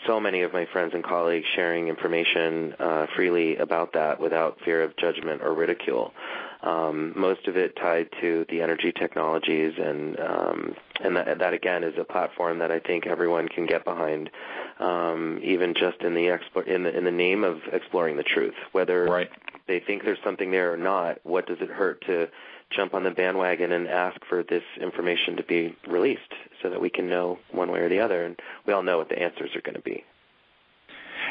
so many of my friends and colleagues sharing information freely about that without fear of judgment or ridicule. Most of it tied to the energy technologies, and that again is a platform that I think everyone can get behind, even just in the name of exploring the truth. Whether they think there's something there or not, what does it hurt to jump on the bandwagon and ask for this information to be released so that we can know one way or the other, and we all know what the answers are going to be.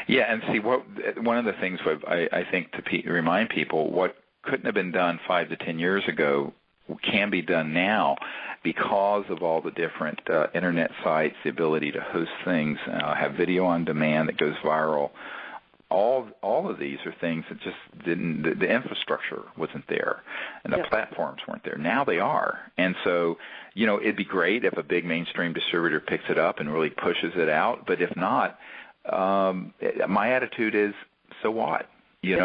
Yeah, and see, one of the things I think to remind people, what couldn't have been done 5 to 10 years ago can be done now because of all the different internet sites, the ability to host things, have video on demand that goes viral. All of these are things that just didn't, the infrastructure wasn't there, and the platforms weren't there. Now they are. And so, it'd be great if a big mainstream distributor picks it up and really pushes it out. But if not, my attitude is, so what? We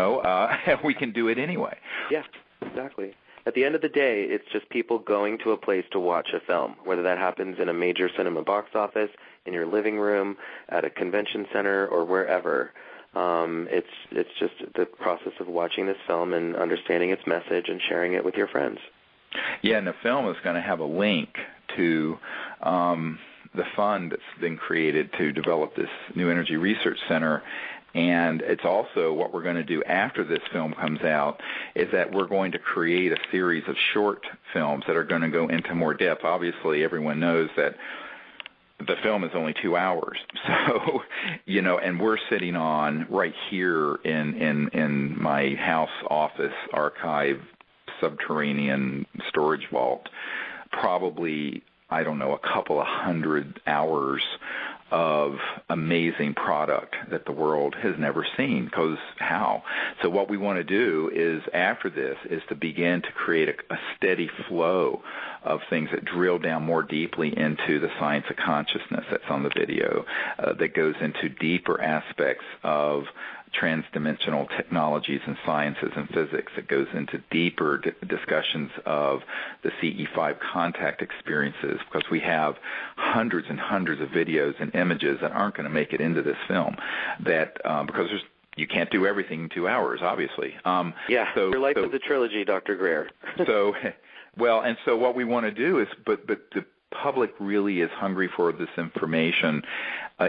can do it anyway. Yeah, exactly. At the end of the day, it's just people going to a place to watch a film, whether that happens in a major cinema box office, in your living room, at a convention center, or wherever. It's just the process of watching this film and understanding its message and sharing it with your friends. Yeah, and the film is going to have a link to the fund that's been created to develop this New Energy Research Center. And it's also what we're going to do after this film comes out is that we're going to create a series of short films that are going to go into more depth. Obviously, everyone knows that the film is only 2 hours. So, and we're sitting on right here in my house office archive subterranean storage vault, probably I don't know, a couple of hundred hours of amazing product that the world has never seen, because how? So what we want to do is, after this, is to begin to create a steady flow of things that drill down more deeply into the science of consciousness that's on the video, that goes into deeper aspects of transdimensional technologies and sciences and physics, that goes into deeper discussions of the CE5 contact experiences, because we have hundreds and hundreds of videos and images that aren't going to make it into this film, that because you can't do everything in 2 hours, obviously. Your life is a trilogy, Dr. Greer. So what we want to do is, but the public really is hungry for this information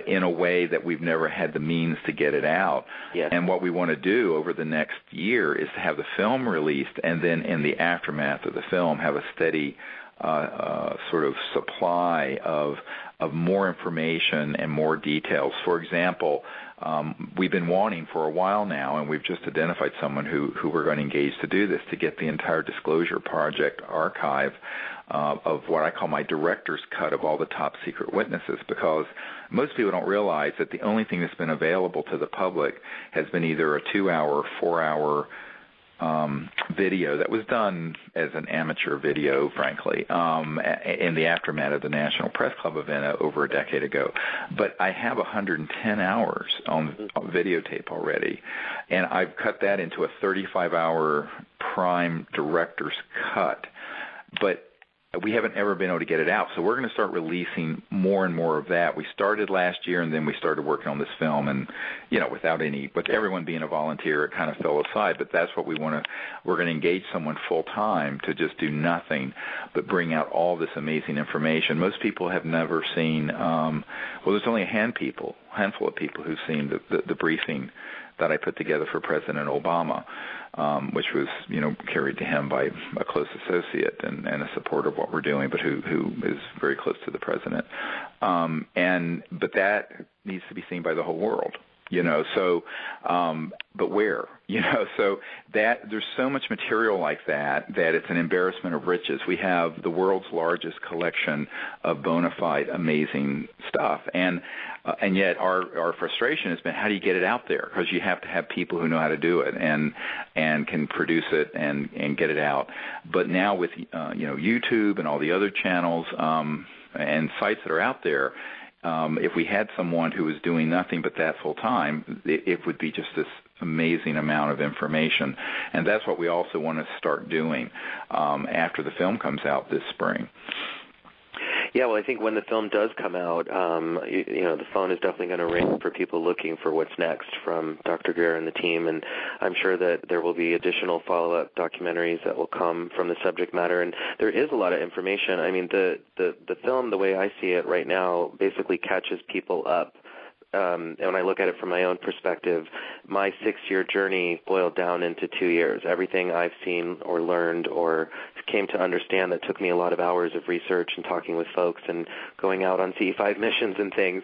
in a way that we've never had the means to get it out. Yes. And what we want to do over the next year is to have the film released, and then in the aftermath of the film have a steady sort of supply of more information and more details. For example, we've been wanting for a while now, and we've just identified someone who we're going to engage to do this, to get the entire Disclosure Project archive of what I call my director's cut of all the top secret witnesses, because most people don't realize that the only thing that's been available to the public has been either a 2-hour, 4-hour video that was done as an amateur video, frankly, in the aftermath of the National Press Club event over a decade ago. But I have 110 hours on videotape already, and I've cut that into a 35-hour prime director's cut. But we haven't ever been able to get it out, so we're going to start releasing more and more of that. We started last year, and then we started working on this film, and with everyone being a volunteer, it kind of fell aside. But that's what we want to. We're going to engage someone full time to just do nothing but bring out all this amazing information. Most people have never seen. There's only a handful of people who've seen the briefing that I put together for President Obama, which was, carried to him by a close associate and a supporter of what we're doing, but who is very close to the president. But that needs to be seen by the whole world. But where? So that there's so much material like that it's an embarrassment of riches. We have the world's largest collection of bona fide amazing stuff, and yet our frustration has been, how do you get it out there? Because you have to have people who know how to do it and can produce it and get it out. But now with YouTube and all the other channels and sites that are out there, if we had someone who was doing nothing but that full time, it would be just this amazing amount of information. And that's what we also want to start doing after the film comes out this spring. Yeah, well, I think when the film does come out, the phone is definitely going to ring for people looking for what's next from Dr. Greer and the team, and I'm sure that there will be additional follow-up documentaries that will come from the subject matter, and there is a lot of information. I mean, the film, the way I see it right now, basically catches people up. And when I look at it from my own perspective, my 6-year journey boiled down into 2 years. Everything I've seen or learned or came to understand that took me a lot of hours of research and talking with folks and going out on CE5 missions and things,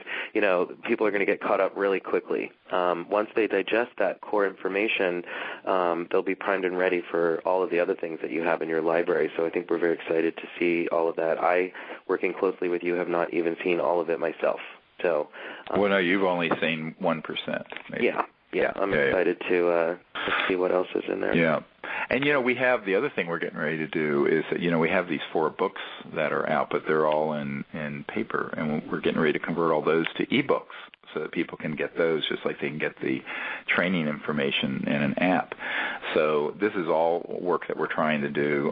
people are going to get caught up really quickly. Once they digest that core information, they'll be primed and ready for all of the other things that you have in your library. So I think we're very excited to see all of that. I, working closely with you, have not even seen all of it myself. So, no, you've only seen 1%. Maybe. Yeah. I'm excited to see what else is in there. Yeah. And, we have the other thing we're getting ready to do is that, we have these 4 books that are out, but they're all in paper, and we're getting ready to convert all those to ebooks so that people can get those just like they can get the training information in an app. So this is all work that we're trying to do.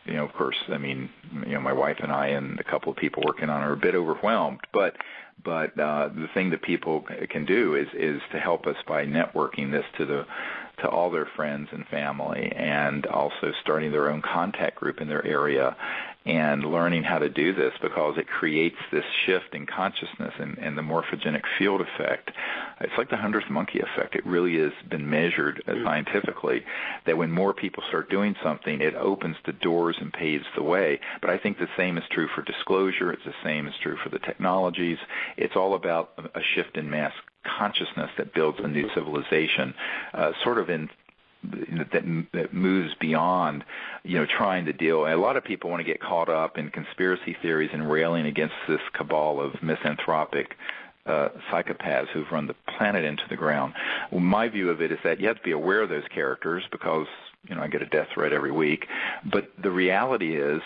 Of course, my wife and I and a couple of people working on it are a bit overwhelmed, but the thing that people can do is to help us by networking this to all their friends and family, and also starting their own contact group in their area and learning how to do this, because it creates this shift in consciousness and the morphogenic field effect. It's like the 100th monkey effect. It really has been measured scientifically that when more people start doing something, it opens the doors and paves the way. But I think the same is true for disclosure. It's the same is true for the technologies. It's all about a shift in mass consciousness that builds a new civilization, sort of in that moves beyond, trying to deal. A lot of people want to get caught up in conspiracy theories and railing against this cabal of misanthropic psychopaths who've run the planet into the ground. Well, my view of it is that you have to be aware of those characters because, I get a death threat every week. But the reality is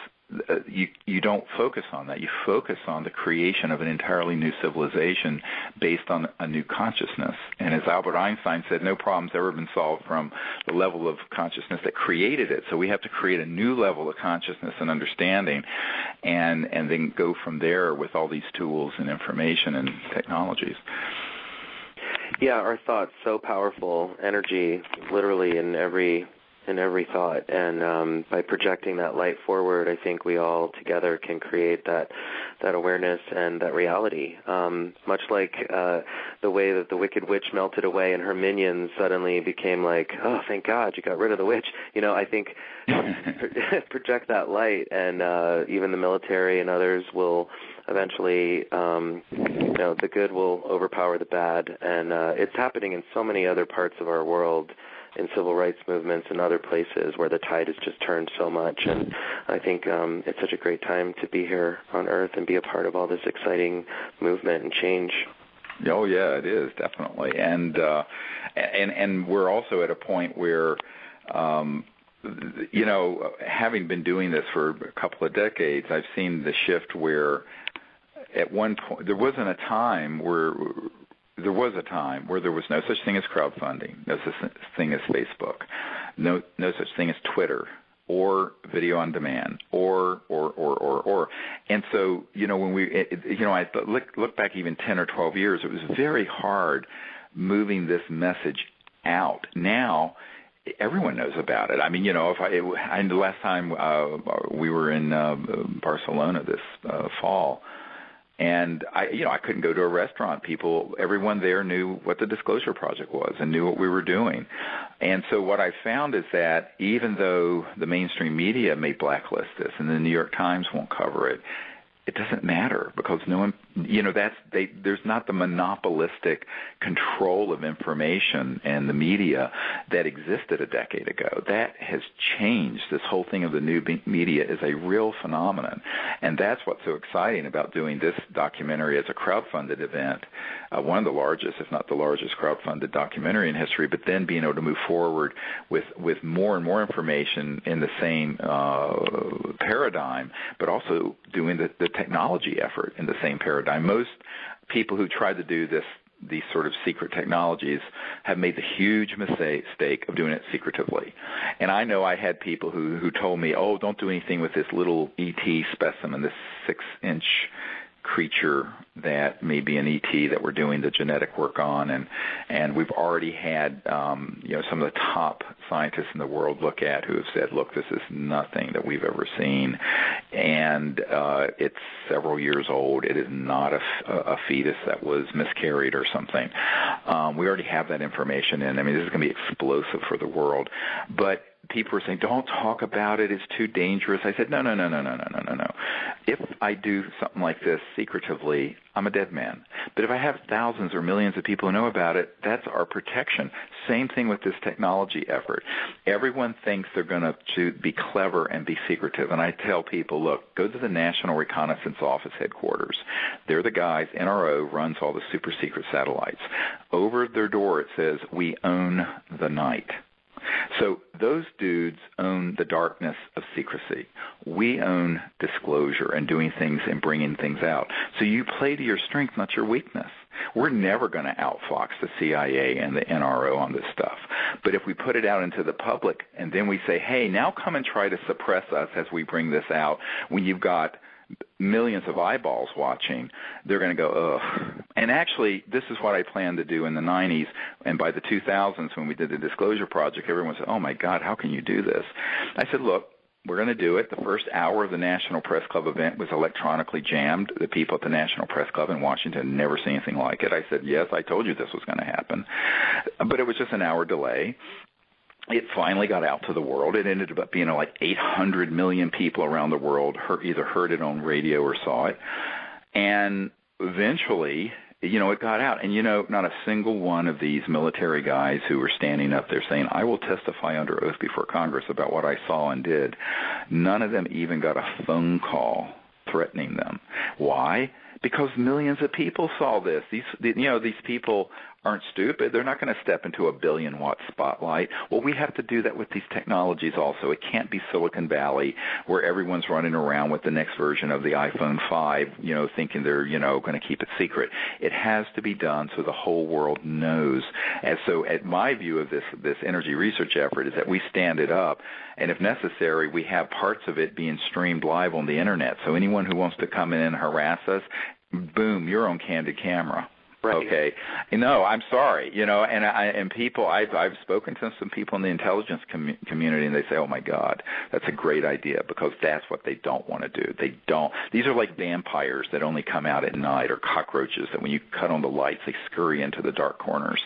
you don't focus on that. You focus on the creation of an entirely new civilization based on a new consciousness. And as Albert Einstein said, no problem's ever been solved from the level of consciousness that created it. So we have to create a new level of consciousness and understanding and then go from there with all these tools and information and technologies. Yeah, our thoughts so powerful, energy literally in every thought, and by projecting that light forward, I think we all together can create that awareness and that reality. Much like the way that the Wicked Witch melted away and her minions suddenly became like, oh, thank God you got rid of the witch. I think project that light, and even the military and others will eventually, the good will overpower the bad, and it's happening in so many other parts of our world, in civil rights movements and other places where the tide has just turned so much. And I think it's such a great time to be here on Earth and be a part of all this exciting movement and change. Oh, yeah, it is, definitely. And we're also at a point where, having been doing this for a couple of decades, I've seen the shift where at one point there was a time where there was no such thing as crowdfunding, no such thing as Facebook, no such thing as Twitter or video on demand or. And so, when I look back even 10 or 12 years, it was very hard moving this message out. Now, everyone knows about it. I mean, the last time we were in Barcelona this fall, and I couldn't go to a restaurant. Everyone there knew what the Disclosure Project was and knew what we were doing. And so what I found is that even though the mainstream media may blacklist this and the New York Times won't cover it, it doesn't matter because no one, there's not the monopolistic control of information and the media that existed a decade ago. That has changed. This whole thing of the new media is a real phenomenon, and that's what's so exciting about doing this documentary as a crowdfunded event, one of the largest, if not the largest, crowdfunded documentary in history. But then being able to move forward with more and more information in the same paradigm, but also doing the technology effort in the same paradigm. Most people who try to do these sort of secret technologies have made the huge mistake of doing it secretively. And I know I had people who told me, oh, don't do anything with this little ET specimen, this 6-inch creature that may be an ET that we're doing the genetic work on, and we've already had some of the top scientists in the world look at who have said, look, this is nothing that we've ever seen, and it's several years old. It is not a fetus that was miscarried or something. We already have that information, and I mean, this is going to be explosive for the world. But people were saying, don't talk about it, it's too dangerous. I said, no. If I do something like this secretively, I'm a dead man. But if I have thousands or millions of people who know about it, that's our protection. Same thing with this technology effort. Everyone thinks they're going to be clever and be secretive. And I tell people, look, go to the National Reconnaissance Office headquarters. They're the guys, NRO runs all the super secret satellites. Over their door it says, we own the night. So those dudes own the darkness of secrecy. We own disclosure and doing things and bringing things out. So you play to your strength, not your weakness. We're never going to outfox the CIA and the NRO on this stuff. But if we put it out into the public and then we say, hey, now come and try to suppress us as we bring this out, when you've got millions of eyeballs watching, they're going to go, ugh. And actually, this is what I planned to do in the 90s, and by the 2000s when we did the Disclosure Project, everyone said, oh, my God, how can you do this? I said, look, we're going to do it. The first hour of the National Press Club event was electronically jammed. The people at the National Press Club in Washington had never seen anything like it. I said, yes, I told you this was going to happen. But it was just an hour delay. It finally got out to the world. It ended up being like 800 million people around the world either heard it on radio or saw it. And eventually, it got out. And, not a single one of these military guys who were standing up there saying, I will testify under oath before Congress about what I saw and did, none of them even got a phone call threatening them. Why? Because millions of people saw this. These people aren't stupid. They're not going to step into a billion-watt spotlight. Well, we have to do that with these technologies also. It can't be Silicon Valley where everyone's running around with the next version of the iPhone 5, thinking they're, going to keep it secret. It has to be done so the whole world knows. And so my view of this energy research effort is that we stand it up, and if necessary, we have parts of it being streamed live on the Internet. So anyone who wants to come in and harass us, boom, you're on candid camera. Right. Okay. No, I'm sorry. And people, I've spoken to some people in the intelligence community, and they say, "Oh my God, that's a great idea," because that's what they don't want to do. They don't. These are like vampires that only come out at night, or cockroaches that when you cut on the lights, they scurry into the dark corners.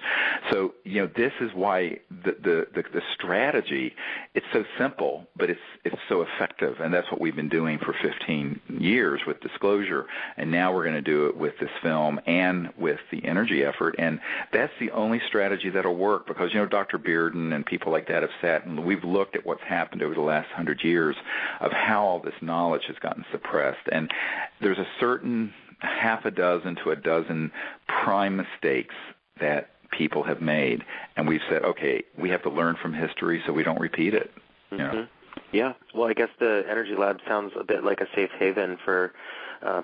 So this is why the strategy. It's so simple, but it's so effective, and that's what we've been doing for 15 years with disclosure, and now we're going to do it with this film and with the energy effort, and that's the only strategy that'll work because, Dr. Bearden and people like that have sat and we've looked at what's happened over the last 100 years of how all this knowledge has gotten suppressed, and there's a certain half a dozen to a dozen prime mistakes that people have made, and we've said, okay, we have to learn from history so we don't repeat it. Mm-hmm. Yeah. Well, I guess the Energy Lab sounds a bit like a safe haven for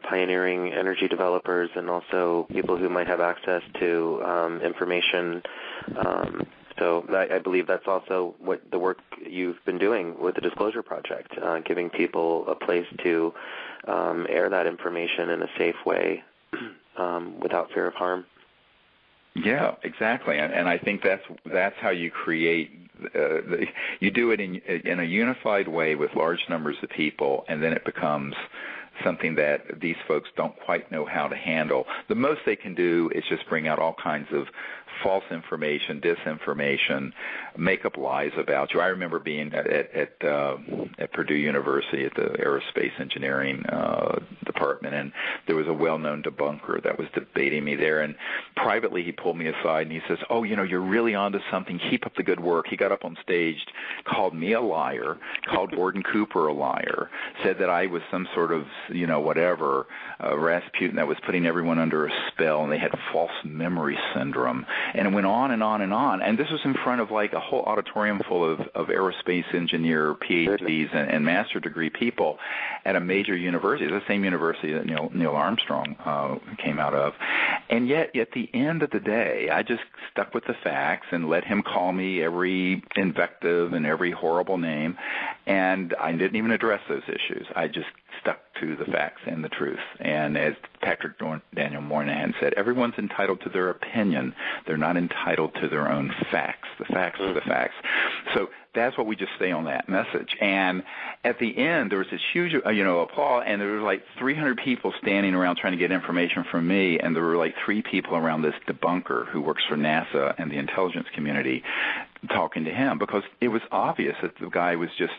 pioneering energy developers and also people who might have access to information. So I believe that's also what the work you've been doing with the Disclosure Project, giving people a place to air that information in a safe way without fear of harm. Yeah, exactly, and I think that's how you create. You do it in a unified way with large numbers of people, and then it becomes something that these folks don't quite know how to handle. The most they can do is just bring out all kinds of false information, disinformation, make up lies about you. I remember being at Purdue University at the aerospace engineering department, and there was a well-known debunker that was debating me there, and privately he pulled me aside and he says, "Oh, you're really onto something. Keep up the good work." He got up on stage, called me a liar, called Gordon Cooper a liar, said that I was some sort of, Rasputin that was putting everyone under a spell, and they had false memory syndrome. And it went on and on and on. And this was in front of like a whole auditorium full of aerospace engineer PhDs and master degree people at a major university, the same university that Neil Armstrong came out of. And yet, at the end of the day, I just stuck with the facts and let him call me every invective and every horrible name. And I didn't even address those issues. I just stuck to the facts and the truth. And as Patrick Daniel Moynihan said, everyone's entitled to their opinion. They're not entitled to their own facts. The facts are the facts. So that's what we just say on that message. And at the end, there was this huge, applause, and there were like 300 people standing around trying to get information from me, and there were like 3 people around this debunker who works for NASA and the intelligence community talking to him, because it was obvious that the guy was just,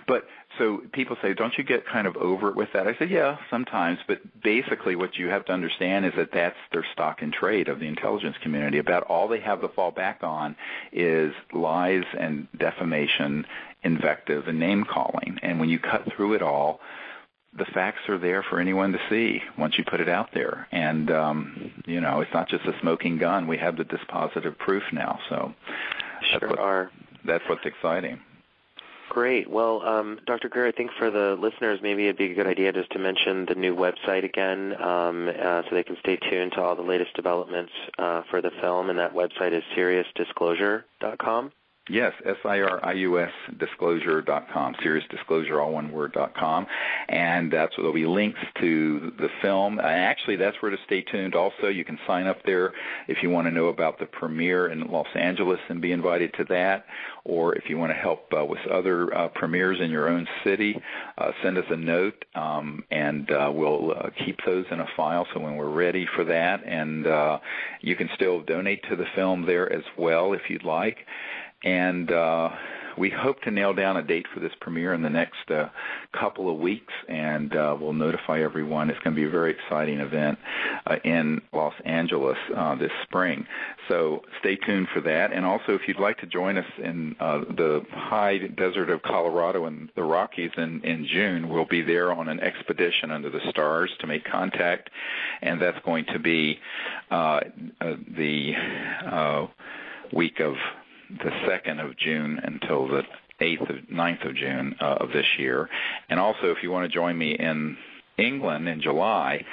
but so people say, don't you get kind of over it with that? I said, yeah, sometimes, but basically what you have to understand is that that's their stock in trade of the intelligence community. About all they have to fall back on is lies and defamation, invective, and name-calling. And when you cut through it all, the facts are there for anyone to see once you put it out there. And, it's not just a smoking gun. We have the dispositive proof now. So that's what's exciting. Great. Well, Dr. Greer, I think for the listeners, maybe it'd be a good idea just to mention the new website again so they can stay tuned to all the latest developments for the film. And that website is SiriusDisclosure.com. Yes, SIRIUS disclosure.com, Sirius Disclosure, all one word.com, and that's where there'll be links to the film. Actually, that's where to stay tuned. Also, you can sign up there if you want to know about the premiere in Los Angeles and be invited to that, or if you want to help with other premieres in your own city, send us a note, and we'll keep those in a file so when we're ready for that. And you can still donate to the film there as well if you'd like. And we hope to nail down a date for this premiere in the next couple of weeks, and we'll notify everyone. It's going to be a very exciting event in Los Angeles this spring. So stay tuned for that. And also, if you'd like to join us in the high desert of Colorado and the Rockies in June, we'll be there on an expedition under the stars to make contact, and that's going to be the week of the 2nd of June until the 9th of June of this year. And also, if you want to join me in England in July,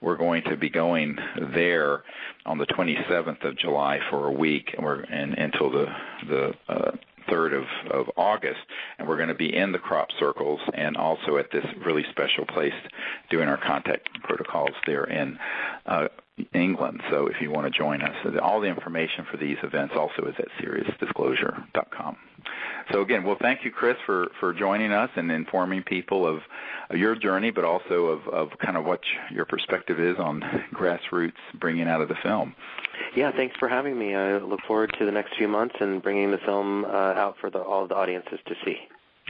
we're going to be going there on the 27th of July for a week, and until the 3rd of August, and we're going to be in the crop circles and also at this really special place doing our contact protocols there in England. So if you want to join us, all the information for these events also is at SiriusDisclosure.com. So again, well, thank you, Chris, for joining us and informing people of your journey, but also of kind of what your perspective is on grassroots bringing out of the film. Yeah, thanks for having me. I look forward to the next few months and bringing the film out for all of the audiences to see.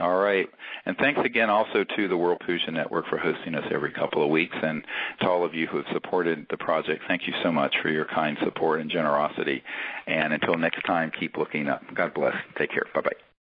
All right. And thanks again also to the World Puja Network for hosting us every couple of weeks, and to all of you who have supported the project. Thank you so much for your kind support and generosity. And until next time, keep looking up. God bless. Take care. Bye-bye.